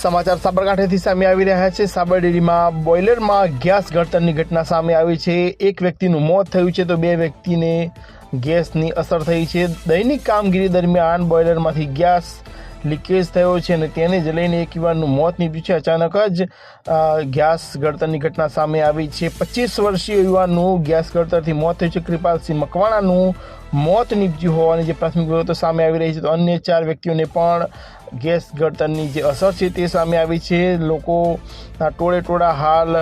સમાચાર સાબરકાંઠાથી સામે આવી રહ્યા છે। સાબર ડેરીમાં બોઇલરમાં ગેસ ગળતરની ઘટના સામે આવી છે। એક વ્યક્તિનું મોત થયું છે તો બે વ્યક્તિને ગેસની અસર થઈ છે। દૈનિક કામગીરી દરમિયાન બોઇલરમાંથી ગેસ લીકેજ થયો છે અને તેને જ લઈને એક યુવાનનું મોત નીપજ્યું છે। અચાનક જ ગેસ ગળતરની ઘટના સામે આવી છે। 25 વર્ષીય યુવાનનું ગેસ ગળતરથી મોત થયું છે। કૃપાલસિંહ મકવાણાનું મોત નીપજ્યું હોવાની જે પ્રાથમિક વિગતો સામે આવી રહી છે તો અન્ય 4 વ્યક્તિઓને પણ ગેસ ગળતરની જે અસર છે તે સામે આવી છે। લોકોના ટોળે હાલ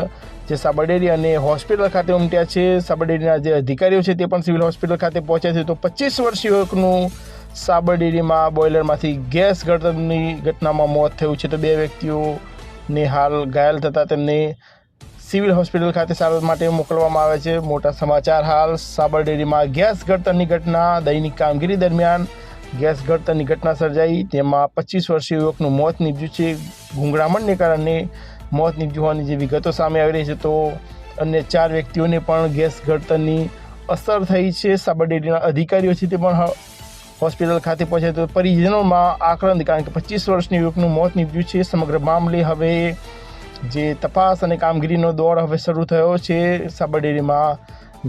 જે સાબર ડેરી અને હોસ્પિટલ ખાતે ઉમટ્યા છે। સાબર ડેરીના જે અધિકારીઓ છે તે પણ સિવિલ હોસ્પિટલ ખાતે પહોંચ્યા છે। તો 25 વર્ષીય યુવકનું સાબર ડેરીમાં બોઇલરમાંથી ગેસ ગળતરની ઘટનામાં મોત થયું છે તો બે વ્યક્તિઓને હાલ ઘાયલ થતાં તેમને સિવિલ હોસ્પિટલ ખાતે સારવાર માટે મોકલવામાં આવે છે। મોટા સમાચાર હાલ સાબર ડેરીમાં ગેસ ગળતરની ઘટના દૈનિક કામગીરી દરમિયાન ગેસ ગળતરની ઘટના સર્જાઈ તેમાં 25 વર્ષીય યુવકનું મોત નીપજ્યું છે। ગુંગળામણને કારણે મોત નીપજ્યું હોવાની જે વિગતો સામે આવી રહી છે તો અન્ય 4 વ્યક્તિઓને પણ ગેસ ગળતરની અસર થઈ છે। સાબર ડેરીના અધિકારીઓ છે તે પણ હોસ્પિટલ ખાતે પહોંચ્યા તો પરિજનોમાં આક્રંદ, કારણ કે 25 વર્ષની યુવકનું મોત નીપજ્યું છે। સમગ્ર મામલે હવે જે તપાસ અને કામગીરીનો દોર હવે શરૂ થયો છે। સાબર ડેરીમાં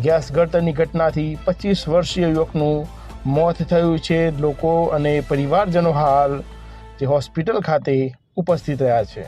ગેસ ગળતરની ઘટનાથી 25 વર્ષીય યુવકનું મોત થયું છે। લોકો અને પરિવારજનો હાલ જે હોસ્પિટલ ખાતે ઉપસ્થિત રહ્યા છે।